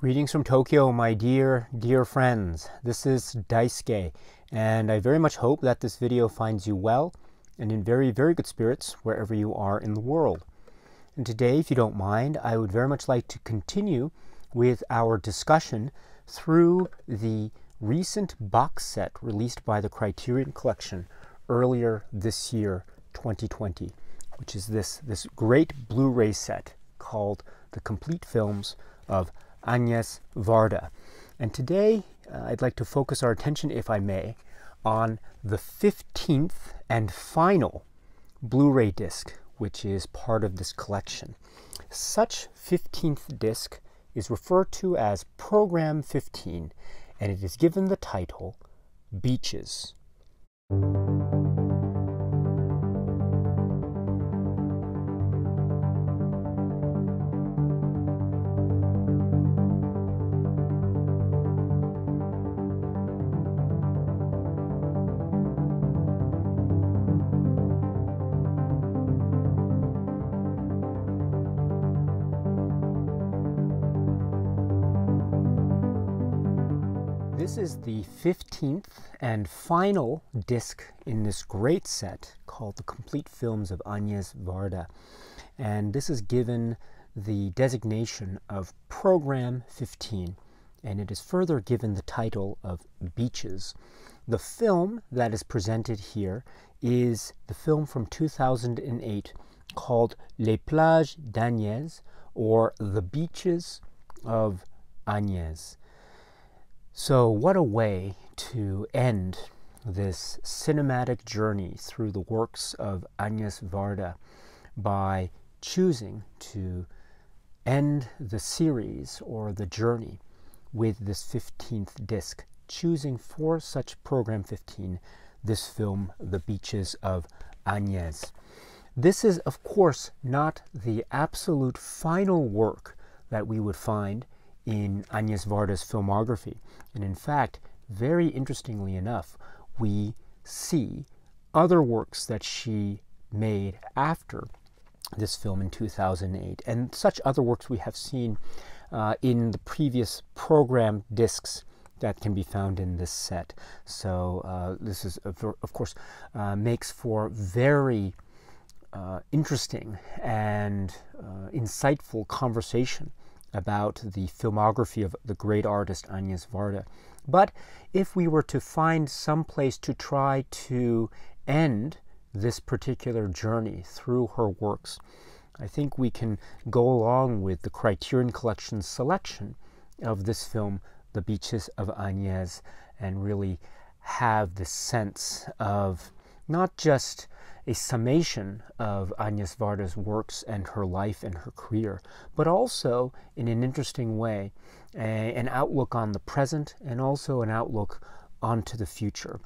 Greetings from Tokyo, my dear friends. This is Daisuke, and I very much hope that this video finds you well and in very good spirits wherever you are in the world. And today, if you don't mind, I would very much like to continue with our discussion through the recent box set released by the Criterion Collection earlier this year, 2020, which is this great Blu-ray set called The Complete Films of Agnès Varda. And today I'd like to focus our attention, if I may, on the 15th and final Blu-ray disc, which is part of this collection. Such 15th disc is referred to as Program 15, and it is given the title Beaches. This is the 15th and final disc in this great set called The Complete Films of Agnès Varda. And this is given the designation of Program 15, and it is further given the title of Beaches. The film that is presented here is the film from 2008 called Les Plages d'Agnès, or The Beaches of Agnès. So what a way to end this cinematic journey through the works of Agnès Varda by choosing to end the series or the journey with this 15th disc, choosing for such Program 15 this film, The Beaches of Agnès. This is, of course, not the absolute final work that we would find in Agnès Varda's filmography. And in fact, very interestingly enough, we see other works that she made after this film in 2008. And such other works we have seen in the previous program discs that can be found in this set. So this is, of course, makes for very interesting and insightful conversation about the filmography of the great artist Agnès Varda. But if we were to find some place to try to end this particular journey through her works, I think we can go along with the Criterion Collection's selection of this film, The Beaches of Agnès, and really have the sense of not just a summation of Agnès Varda's works and her life and her career, but also, in an interesting way, an outlook on the present and also an outlook onto the future.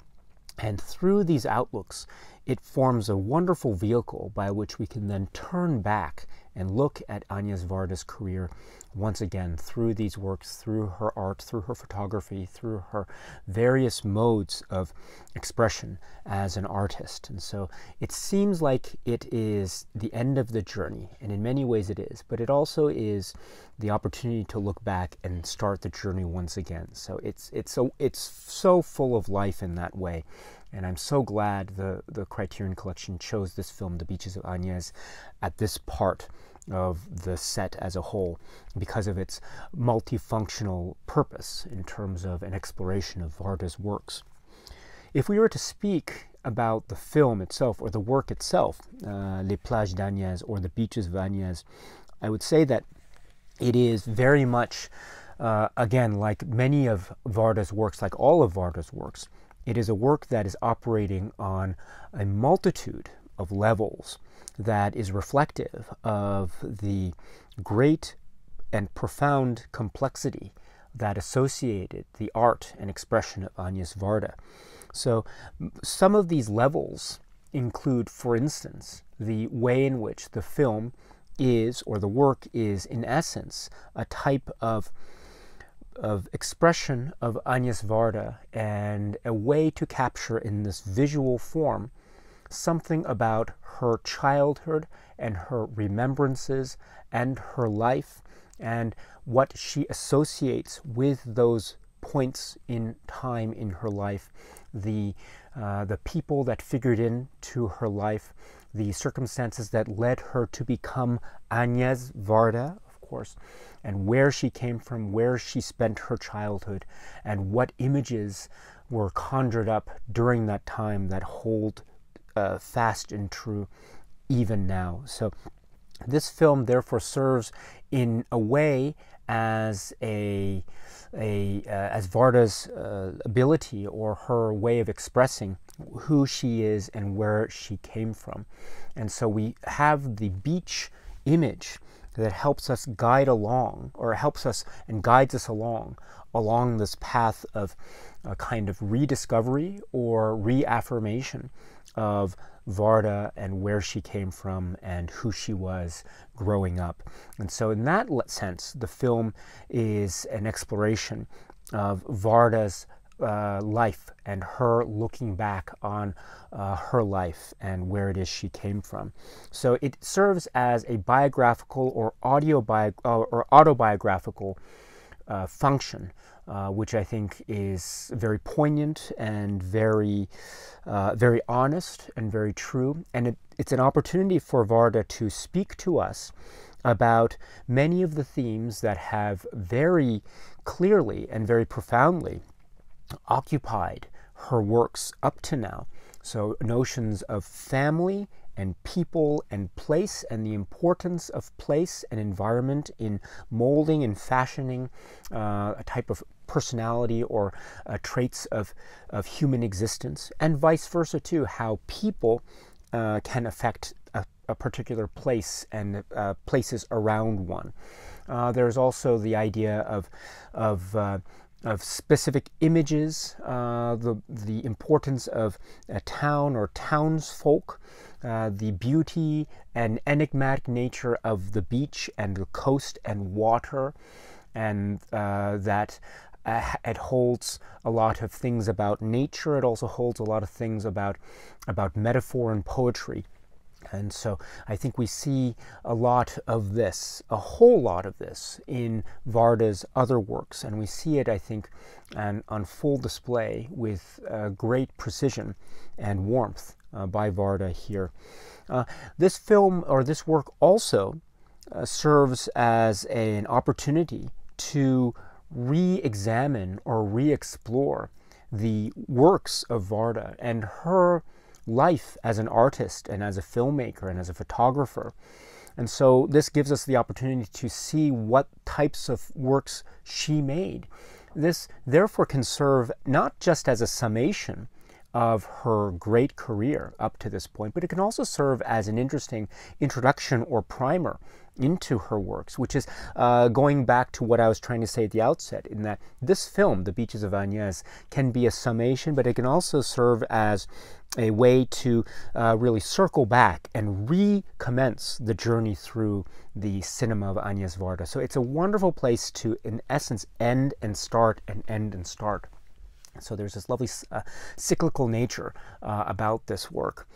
And through these outlooks, it forms a wonderful vehicle by which we can then turn back and look at Agnès Varda's career once again through these works, through her art, through her photography, through her various modes of expression as an artist. And so it seems like it is the end of the journey, and in many ways it is, but it also is the opportunity to look back and start the journey once again. So it's so full of life in that way. And I'm so glad the Criterion Collection chose this film, The Beaches of Agnès, at this part of the set as a whole, because of its multifunctional purpose in terms of an exploration of Varda's works. If we were to speak about the film itself, or the work itself, Les Plages d'Agnès, or The Beaches of Agnès, I would say that it is very much, again, like many of Varda's works, like all of Varda's works, it is a work that is operating on a multitude of levels that is reflective of the great and profound complexity that associated the art and expression of Agnès Varda. So some of these levels include, for instance, the way in which the film is, or the work is, in essence, a type of expression of Agnès Varda, and a way to capture in this visual form something about her childhood and her remembrances and her life and what she associates with those points in time in her life, the people that figured into her life, the circumstances that led her to become Agnès Varda, of course, and where she came from, where she spent her childhood, and what images were conjured up during that time that hold fast and true even now. So this film therefore serves in a way as as Varda's ability, or her way of expressing who she is and where she came from. And so we have the beach image that helps us guide along, or helps us and guides us along this path of a kind of rediscovery or reaffirmation of Varda and where she came from and who she was growing up. And so in that sense, the film is an exploration of Varda's life and her looking back on her life and where it is she came from. So it serves as a biographical or autobiographical function, which I think is very poignant and very honest and very true. And it's an opportunity for Varda to speak to us about many of the themes that have very clearly and very profoundly occupied her works up to now. So notions of family and people and place, and the importance of place and environment in molding and fashioning a type of personality or traits of human existence, and vice versa too, how people can affect a particular place and places around one. There's also the idea of specific images, the importance of a town or townsfolk, the beauty and enigmatic nature of the beach and the coast and water, and that it holds a lot of things about nature. It also holds a lot of things about metaphor and poetry. And so I think we see a lot of this, a whole lot of this, in Varda's other works. And we see it, I think, on full display with great precision and warmth by Varda here. This film, or this work, also serves as an opportunity to re-examine or re-explore the works of Varda and her life as an artist and as a filmmaker and as a photographer. And so this gives us the opportunity to see what types of works she made. This therefore can serve not just as a summation of her great career up to this point, but it can also serve as an interesting introduction or primer into her works, which is going back to what I was trying to say at the outset, in that this film, The Beaches of Agnès, can be a summation, but it can also serve as a way to really circle back and recommence the journey through the cinema of Agnès Varda. So it's a wonderful place to, in essence, end and start and end and start. So there's this lovely cyclical nature about this work.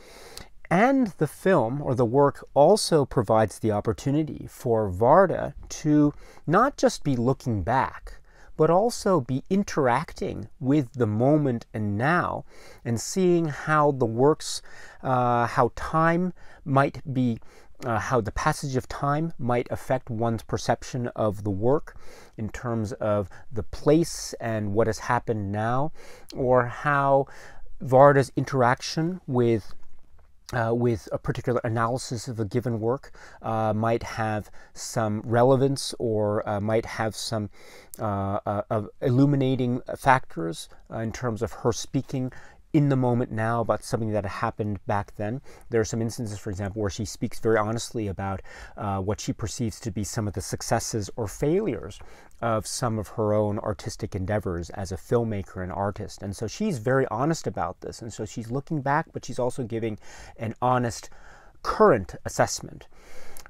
And the film, or the work, also provides the opportunity for Varda to not just be looking back, but also be interacting with the moment and now, and seeing how the works, how time might be, how the passage of time might affect one's perception of the work in terms of the place and what has happened now, or how Varda's interaction with a particular analysis of a given work might have some relevance, or might have some illuminating factors in terms of her speaking in the moment now about something that happened back then. There are some instances, for example, where she speaks very honestly about what she perceives to be some of the successes or failures of some of her own artistic endeavors as a filmmaker and artist. And so she's very honest about this. And so she's looking back, but she's also giving an honest current assessment,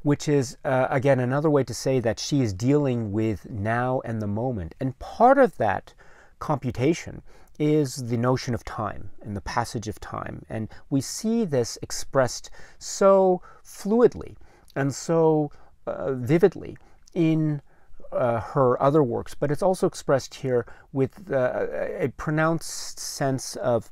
which is, again, another way to say that she is dealing with now and the moment. And part of that computation is the notion of time and the passage of time. And we see this expressed so fluidly and so vividly in her other works, but it's also expressed here with a pronounced sense of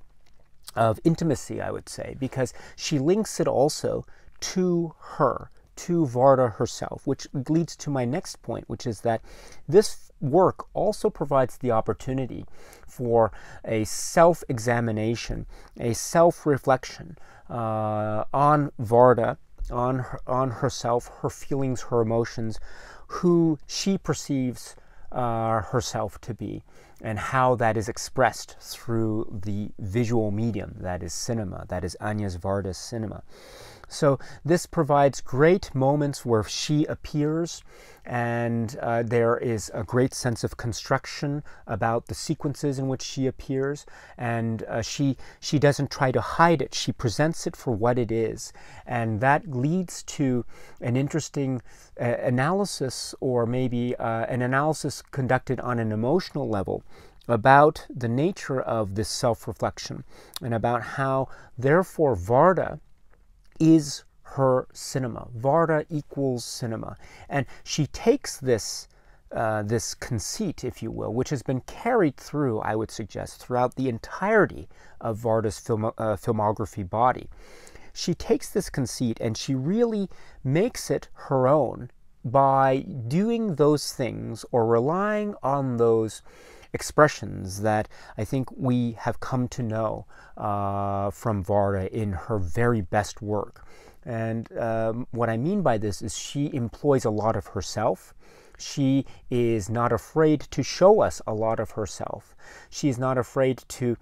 intimacy, I would say, because she links it also to her, to Varda herself, which leads to my next point, which is that this work also provides the opportunity for a self-examination, a self-reflection on Varda, on herself, her feelings, her emotions, who she perceives herself to be, and how that is expressed through the visual medium that is cinema, that is Agnès Varda's cinema. So this provides great moments where she appears, and there is a great sense of construction about the sequences in which she appears, and she doesn't try to hide it. She presents it for what it is, and that leads to an interesting analysis, or maybe an analysis conducted on an emotional level, about the nature of this self-reflection, and about how, therefore, Varda is her cinema. Varda equals cinema. And she takes this this conceit, if you will, which has been carried through, I would suggest, throughout the entirety of Varda's filmography body. She takes this conceit and she really makes it her own by doing those things, or relying on those expressions that I think we have come to know from Varda in her very best work. And what I mean by this is she employs a lot of herself. She is not afraid to show us a lot of herself. She is not afraid to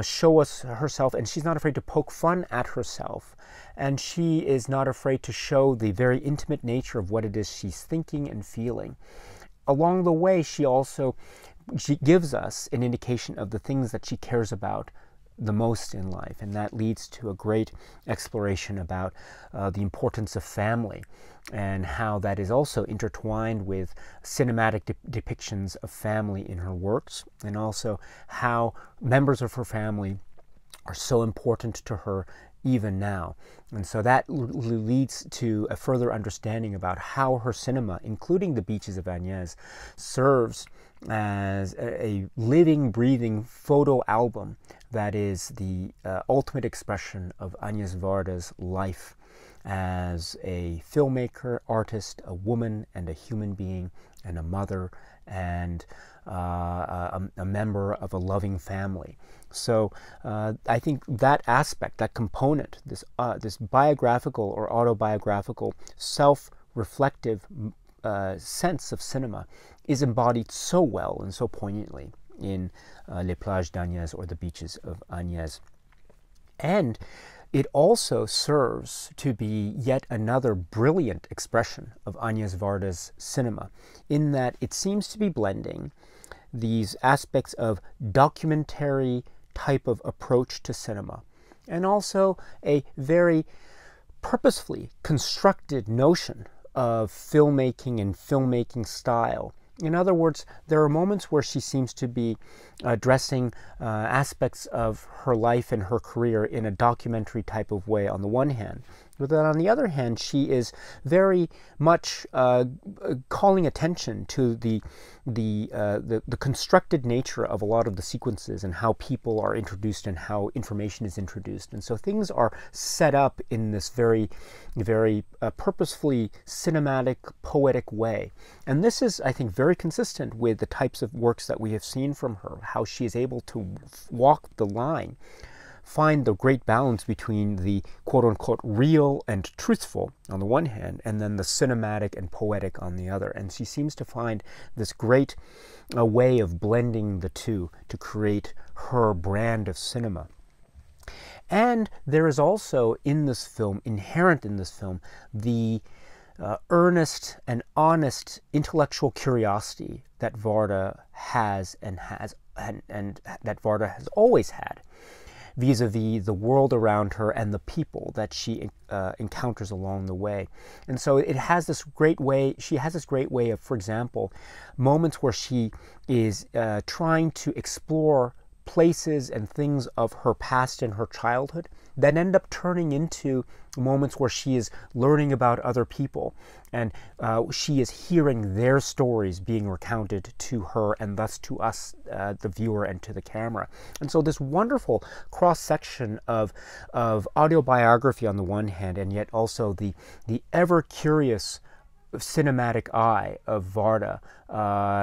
show us herself, and she's not afraid to poke fun at herself. And she is not afraid to show the very intimate nature of what it is she's thinking and feeling. Along the way, she gives us an indication of the things that she cares about the most in life, and that leads to a great exploration about the importance of family, and how that is also intertwined with cinematic depictions of family in her works, and also how members of her family are so important to her even now. And so that leads to a further understanding about how her cinema, including The Beaches of Agnès, serves as a living, breathing photo album that is the ultimate expression of Agnès Varda's life as a filmmaker, artist, a woman, and a human being, and a mother, and a member of a loving family. So I think that aspect, that component, this biographical or autobiographical, self-reflective sense of cinema is embodied so well and so poignantly in Les Plages d'Agnès, or The Beaches of Agnès. And it also serves to be yet another brilliant expression of Agnès Varda's cinema, in that it seems to be blending these aspects of documentary type of approach to cinema, and also a very purposefully constructed notion of filmmaking and filmmaking style. In other words, there are moments where she seems to be addressing aspects of her life and her career in a documentary type of way on the one hand, but then on the other hand, she is very much calling attention to the constructed nature of a lot of the sequences, and how people are introduced and how information is introduced. And so things are set up in this very, very purposefully cinematic, poetic way. And this is, I think, very consistent with the types of works that we have seen from her, how she is able to walk the line, find the great balance between the quote-unquote real and truthful on the one hand, and then the cinematic and poetic on the other. And she seems to find this great way of blending the two to create her brand of cinema. And there is also in this film, inherent in this film, the earnest and honest intellectual curiosity that Varda has, and that Varda has always had, vis-a-vis the world around her and the people that she encounters along the way. And so it has this great way, she has this great way of, for example, moments where she is trying to explore places and things of her past and her childhood that end up turning into moments where she is learning about other people, and she is hearing their stories being recounted to her and thus to us, the viewer, and to the camera. And so this wonderful cross-section of autobiography on the one hand, and yet also the ever curious cinematic eye of Varda,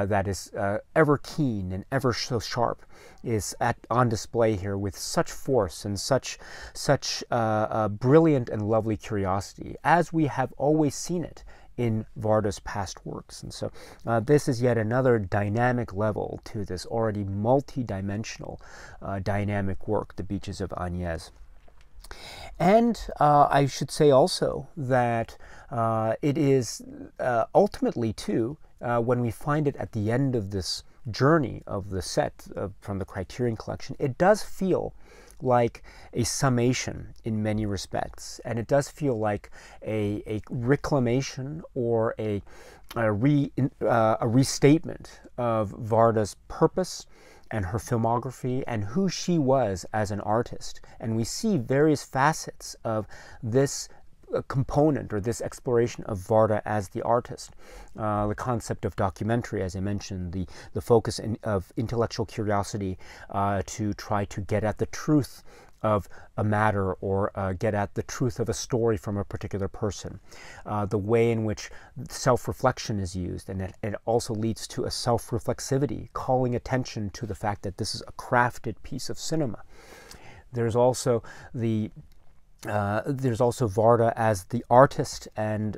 that is ever keen and ever so sharp, is on display here with such force and such brilliant and lovely curiosity, as we have always seen it in Varda's past works. And so this is yet another dynamic level to this already multi-dimensional dynamic work, The Beaches of Agnès. And I should say also that it is ultimately, too, when we find it at the end of this journey of the set from the Criterion Collection, it does feel like a summation in many respects, and it does feel like a reclamation or a restatement of Varda's purpose and her filmography and who she was as an artist. And we see various facets of this component or this exploration of Varda as the artist. The concept of documentary, as I mentioned, the focus of intellectual curiosity to try to get at the truth of a matter or get at the truth of a story from a particular person. The way in which self-reflection is used, and it also leads to a self-reflexivity, calling attention to the fact that this is a crafted piece of cinema. There's also Varda as the artist, and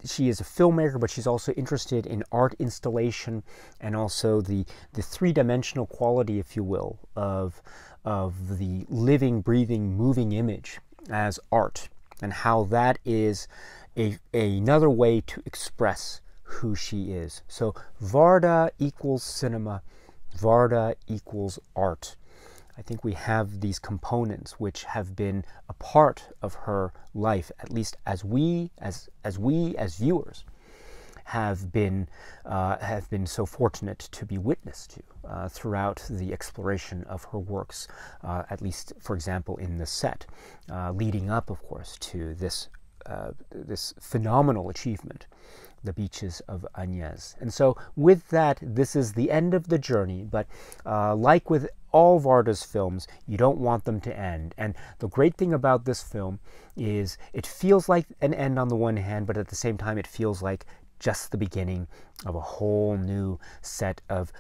she is a filmmaker, but she's also interested in art installation and also the three-dimensional quality, if you will, of the living, breathing, moving image as art, and how that is another way to express who she is. So Varda equals cinema, Varda equals art. I think we have these components which have been a part of her life, at least as we as viewers have been so fortunate to be witness to throughout the exploration of her works, at least, for example, in the set, leading up, of course, to this phenomenal achievement, The Beaches of Agnès. And so with that, this is the end of the journey, but like with all Varda's films, you don't want them to end. And the great thing about this film is it feels like an end on the one hand, but at the same time it feels like just the beginning of a whole new set of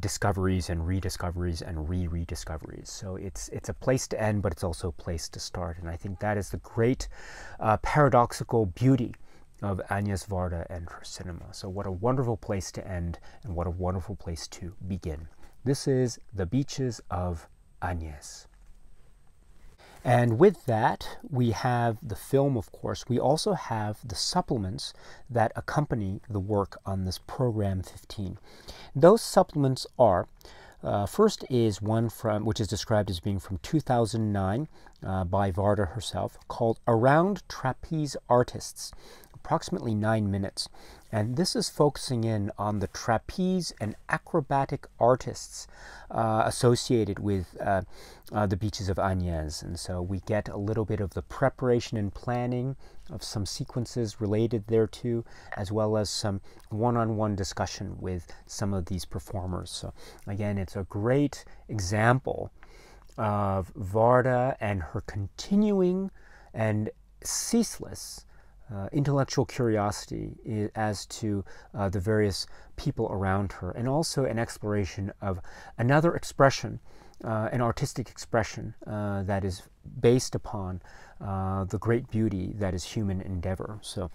discoveries and rediscoveries and rediscoveries. So it's a place to end, but it's also a place to start. And I think that is the great paradoxical beauty of Agnès Varda and her cinema. So what a wonderful place to end, and what a wonderful place to begin. This is The Beaches of Agnès. And with that, we have the film, of course. We also have the supplements that accompany the work on this program 15. Those supplements are, first is one which is described as being from 2009 by Varda herself, called Around Trapeze Artists, approximately 9 minutes. And this is focusing in on the trapeze and acrobatic artists associated with the Beaches of Agnès. And so we get a little bit of the preparation and planning of some sequences related thereto, as well as some one-on-one discussion with some of these performers. So again, it's a great example of Varda and her continuing and ceaseless intellectual curiosity as to the various people around her, and also an exploration of another expression, an artistic expression that is based upon the great beauty that is human endeavor. So,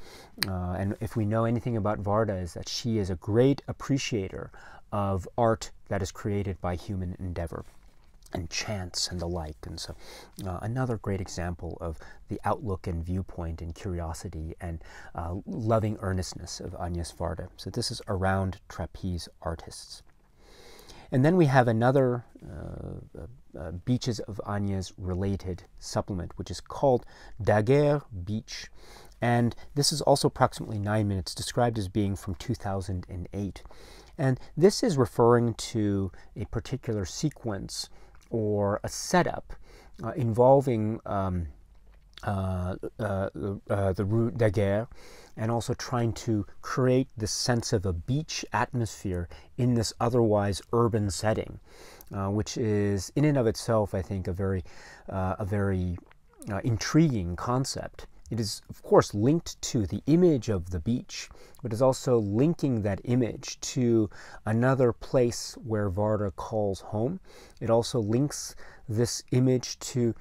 and if we know anything about Varda, is that she is a great appreciator of art that is created by human endeavor and chance and the like. And so another great example of the outlook and viewpoint and curiosity and loving earnestness of Agnès Varda. So this is Around Trapeze Artists. And then we have another Beaches of Agnès related supplement, which is called Daguerre Beach. And this is also approximately 9 minutes, described as being from 2008. And this is referring to a particular sequence or a setup involving the Rue Daguerre, and also trying to create the sense of a beach atmosphere in this otherwise urban setting, which is in and of itself, I think, a very intriguing concept. It is, of course, linked to the image of the beach, but is also linking that image to another place where Varda calls home. It also links this image to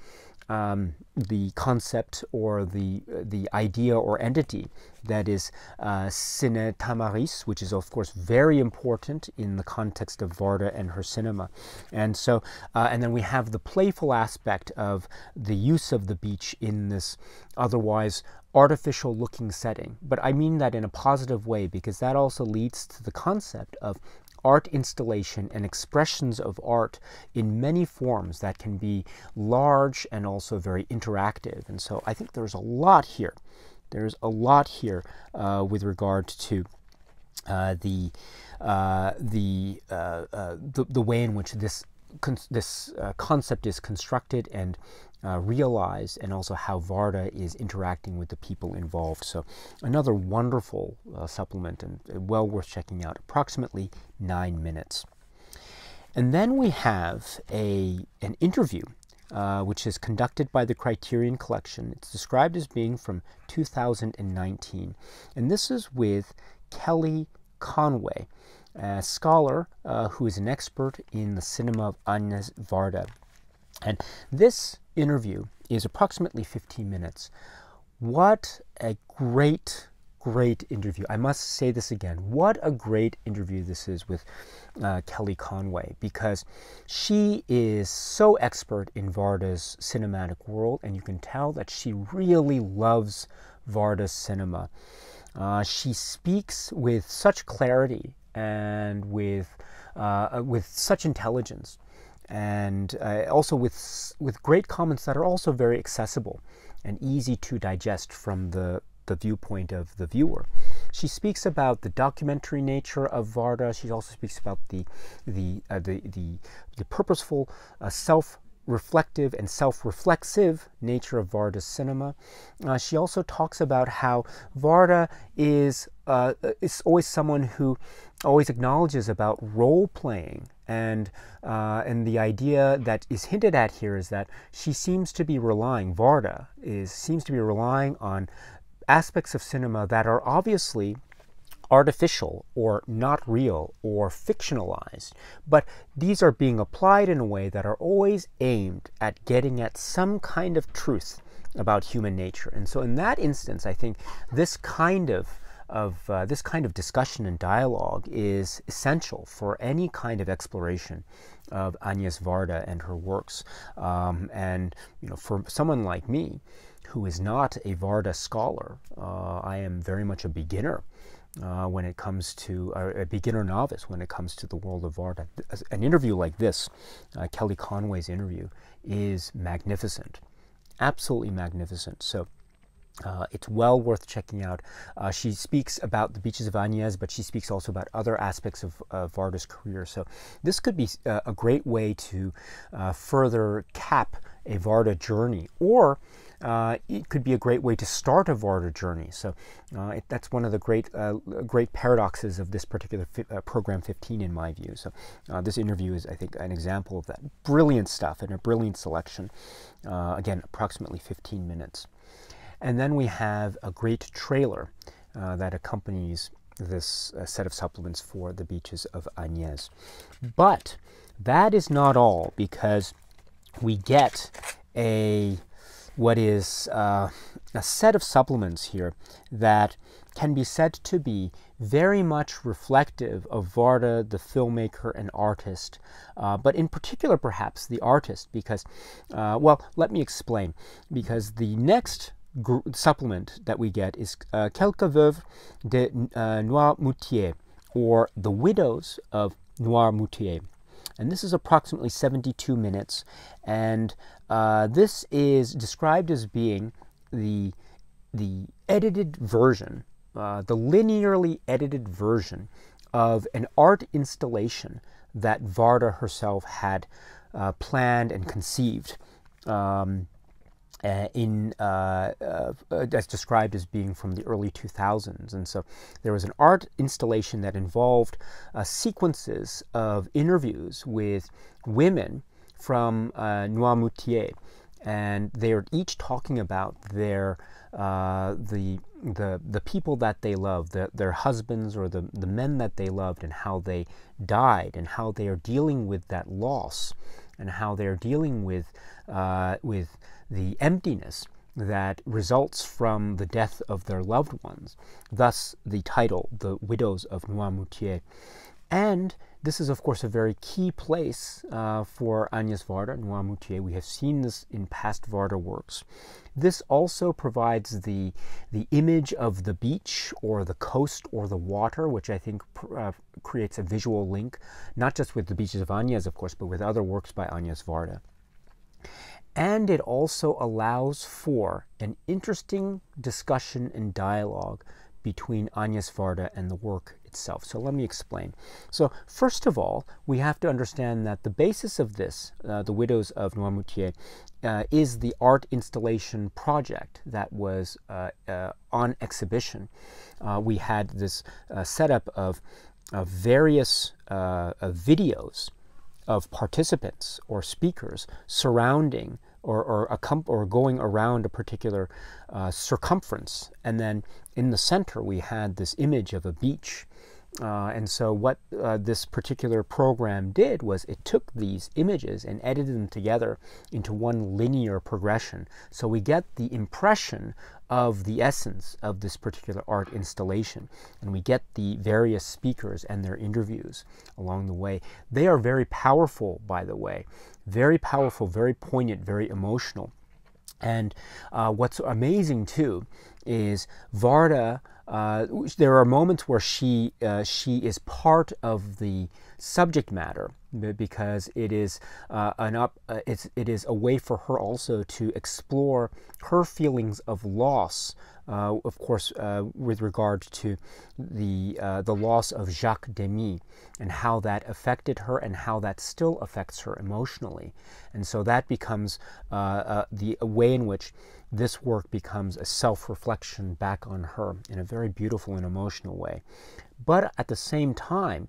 the concept or the idea or entity that is Cine Tamaris, which is of course very important in the context of Varda and her cinema. And so, and then we have the playful aspect of the use of the beach in this otherwise artificial looking setting. But I mean that in a positive way, because that also leads to the concept of art installation and expressions of art in many forms that can be large and also very interactive. And so I think there's a lot here. There's a lot here with regard to the way in which this concept is constructed and realized, and also how Varda is interacting with the people involved. So another wonderful supplement, and well worth checking out, approximately 9 minutes. And then we have an interview which is conducted by the Criterion Collection. It's described as being from 2019. And this is with Kelly Conway, a scholar who is an expert in the cinema of Agnès Varda. And this interview is approximately 15 minutes. What a great interview. I must say this again. What a great interview this is with Kelly Conway, because she is so expert in Varda's cinematic world, and you can tell that she really loves Varda's cinema. She speaks with such clarity and with such intelligence, and also with great comments that are also very accessible and easy to digest from the viewpoint of the viewer. She speaks about the documentary nature of Varda. She also speaks about the purposeful, self-reflective and self-reflexive nature of Varda's cinema. She also talks about how Varda is always someone who always acknowledges about role-playing, and the idea that is hinted at here is that she seems to be relying, Varda seems to be relying on aspects of cinema that are obviously artificial or not real or fictionalized, but these are being applied in a way that are always aimed at getting at some kind of truth about human nature. And so in that instance, I think this kind of discussion and dialogue is essential for any kind of exploration of Agnès Varda and her works. And for someone like me, who is not a Varda scholar, I am very much a beginner when it comes to a beginner novice when it comes to the world of Varda. An interview like this, Kelly Conway's interview, is magnificent, absolutely magnificent. So it's well worth checking out. She speaks about the beaches of Agnès, but she speaks also about other aspects of Varda's career. So this could be a great way to further cap a Varda journey, or it could be a great way to start a Varda journey. So that's one of the great paradoxes of this particular program 15, in my view. So this interview is, I think, an example of that. Brilliant stuff and a brilliant selection. Again, approximately 15 minutes. And then we have a great trailer that accompanies this set of supplements for the beaches of Agnès. But that is not all, because we get what is a set of supplements here that can be said to be very much reflective of Varda, the filmmaker and artist, but in particular perhaps the artist, because, well, let me explain, because the next supplement that we get is Quelques Veuves de Noirmoutier, or The Widows of Noirmoutier. And this is approximately 72 minutes, and this is described as being the edited version, the linearly edited version of an art installation that Varda herself had planned and conceived, as described as being from the early 2000s. And so there was an art installation that involved sequences of interviews with women from Noirmoutier, and they're each talking about their the people that they loved, their husbands or the men that they loved, and how they died, and how they are dealing with that loss, and how they are dealing with the emptiness that results from the death of their loved ones. Thus the title, The Widows of Noirmoutier. And this is, of course, a very key place for Agnès Varda, Noirmoutier. We have seen this in past Varda works. This also provides the image of the beach or the coast or the water, which I think creates a visual link, not just with the beaches of Agnès, of course, but with other works by Agnès Varda. And it also allows for an interesting discussion and dialogue between Agnès Varda and the work itself. So let me explain. So first of all, we have to understand that the basis of this, The Widows of Noirmoutier, is the art installation project that was on exhibition. We had this setup of various videos of participants or speakers surrounding or going around a particular circumference. And then in the center, we had this image of a beach. And so what this particular program did was it took these images and edited them together into one linear progression. So we get the impression of the essence of this particular art installation, and we get the various speakers and their interviews along the way. They are very powerful, by the way, very powerful, very poignant, very emotional. And what's amazing too is Varda, there are moments where she is part of the subject matter, because it is it is a way for her also to explore her feelings of loss, of course, with regard to the loss of Jacques Demy, and how that affected her and how that still affects her emotionally. And so that becomes the way in which this work becomes a self-reflection back on her in a very beautiful and emotional way. But at the same time,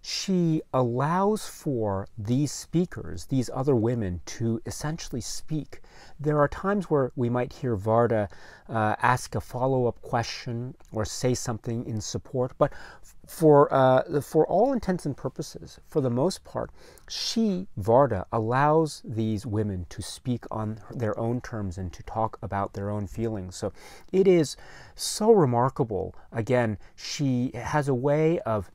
she allows for these speakers, these other women, to essentially speak. There are times where we might hear Varda ask a follow-up question or say something in support, but for all intents and purposes, for the most part, Varda, allows these women to speak on their own terms and to talk about their own feelings. So it is so remarkable. Again, she has a way of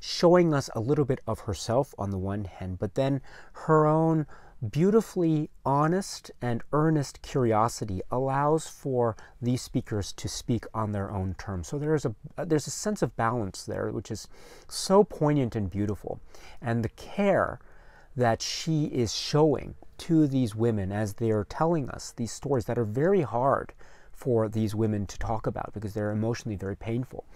showing us a little bit of herself on the one hand, but then her own beautifully honest and earnest curiosity allows for these speakers to speak on their own terms. So there's a sense of balance there, which is so poignant and beautiful. And the care that she is showing to these women as they're telling us these stories that are very hard for these women to talk about because they're emotionally very painful,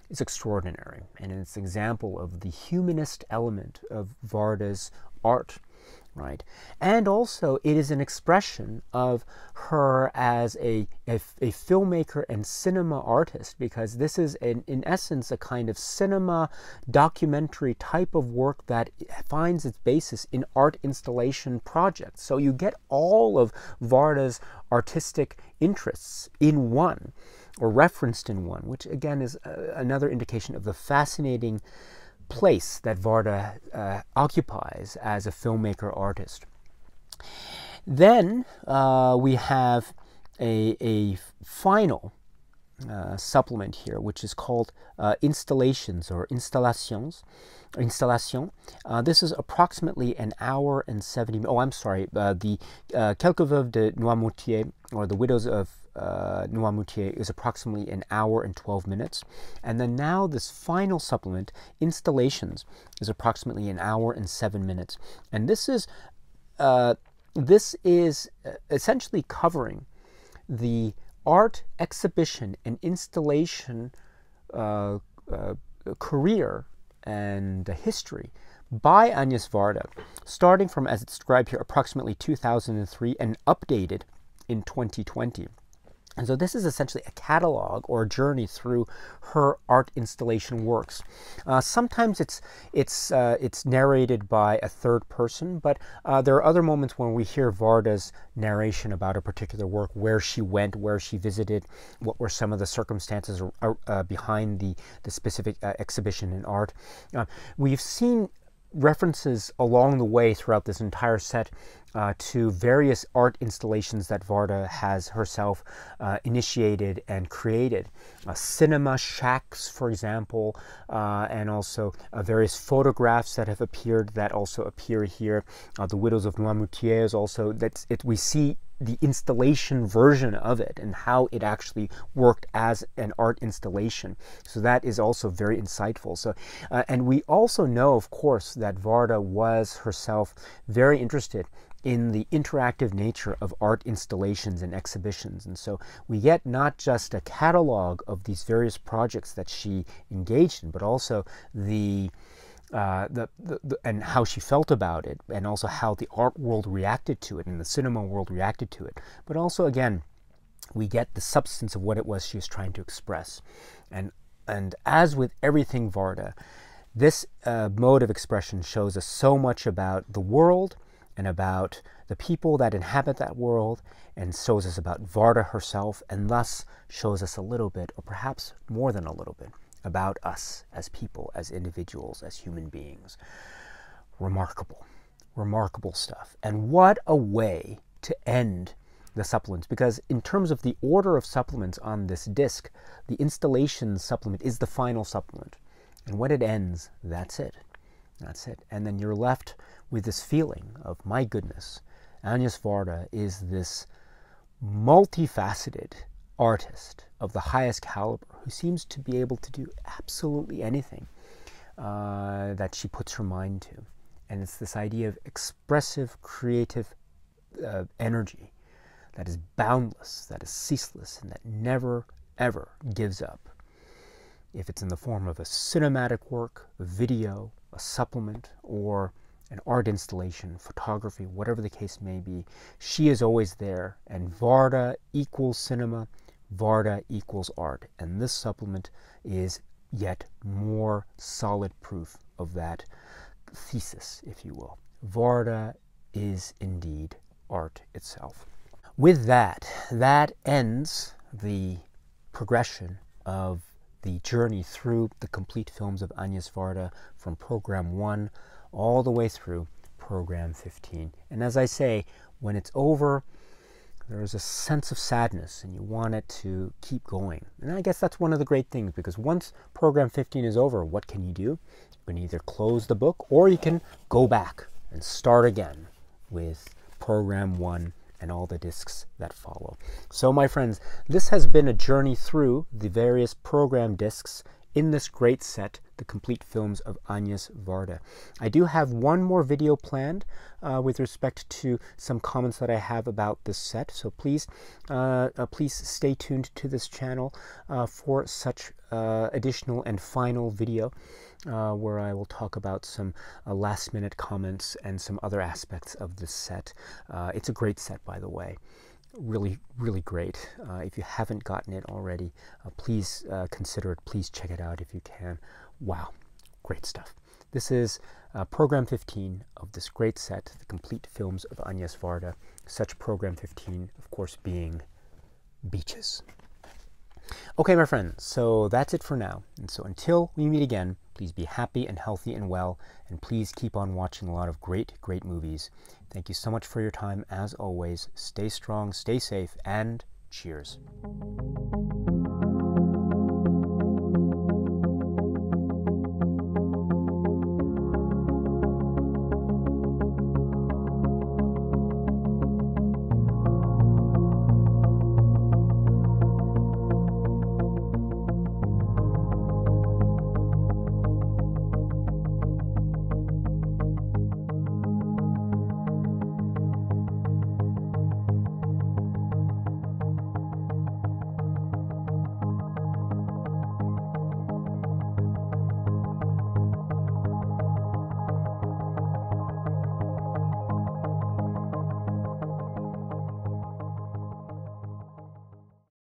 is extraordinary. And it's an example of the humanist element of Varda's art, right? And also it is an expression of her as a filmmaker and cinema artist, because this is in essence a kind of cinema documentary type of work that finds its basis in art installation projects. So you get all of Varda's artistic interests in one, or referenced in one, which again is another indication of the fascinating place that Varda occupies as a filmmaker artist. Then we have a final supplement here, which is called Installations or Installations. This is approximately an hour and 70 minutes. Oh, I'm sorry. The Quelques Veuves de Noirmoutier, or The Widows of Noirmoutier, is approximately an hour and 12 minutes. And then now this final supplement, Installations, is approximately an hour and 7 minutes. And this is essentially covering the art exhibition and installation career and history by Agnès Varda, starting from, as it's described here, approximately 2003 and updated in 2020. And so this is essentially a catalog or a journey through her art installation works. Sometimes it's narrated by a third person, but there are other moments when we hear Varda's narration about a particular work, where she went, where she visited, what were some of the circumstances behind the specific exhibition in art. We've seen references along the way throughout this entire set to various art installations that Varda has herself initiated and created. Cinema shacks, for example, and also various photographs that have appeared that also appear here. The Widows of Noirmoutier is also, we see the installation version of it and how it actually worked as an art installation. So that is also very insightful. So, and we also know, of course, that Varda was herself very interested in the interactive nature of art installations and exhibitions. And so we get not just a catalog of these various projects that she engaged in, but also and how she felt about it, and also how the art world reacted to it and the cinema world reacted to it. But also, again, we get the substance of what it was she was trying to express. And as with everything Varda, this mode of expression shows us so much about the world and about the people that inhabit that world, and shows us about Varda herself, and thus shows us a little bit, or perhaps more than a little bit, about us as people, as individuals, as human beings. Remarkable, remarkable stuff. And what a way to end the supplements, because in terms of the order of supplements on this disc, the installation supplement is the final supplement. And when it ends, that's it. That's it. And then you're left with this feeling of, my goodness, Agnès Varda is this multifaceted artist of the highest caliber who seems to be able to do absolutely anything that she puts her mind to. And it's this idea of expressive, creative energy that is boundless, that is ceaseless, and that never, ever gives up. If it's in the form of a cinematic work, a video, a supplement, or an art installation, photography, whatever the case may be, she is always there. And Varda equals cinema, Varda equals art. And this supplement is yet more solid proof of that thesis, if you will. Varda is indeed art itself. With that, that ends the progression of the journey through the complete films of Agnès Varda from program 1 all the way through program 15. And as I say, when it's over, there is a sense of sadness and you want it to keep going. And I guess that's one of the great things, because once program 15 is over, what can you do? You can either close the book, or you can go back and start again with program 1 and all the discs that follow. So my friends, this has been a journey through the various program discs in this great set, the complete films of Agnès Varda. I do have one more video planned with respect to some comments that I have about this set, so please stay tuned to this channel for such additional and final video where I will talk about some last-minute comments and some other aspects of this set. It's a great set, by the way. Really, really great. If you haven't gotten it already, please consider it. Please check it out if you can. Wow, great stuff. This is program 15 of this great set, the complete films of Agnès Varda. Such program 15, of course, being Beaches. Okay, my friends, so that's it for now. And so until we meet again, please be happy and healthy and well, and please keep on watching a lot of great, great movies. Thank you so much for your time. As always, stay strong, stay safe, and cheers.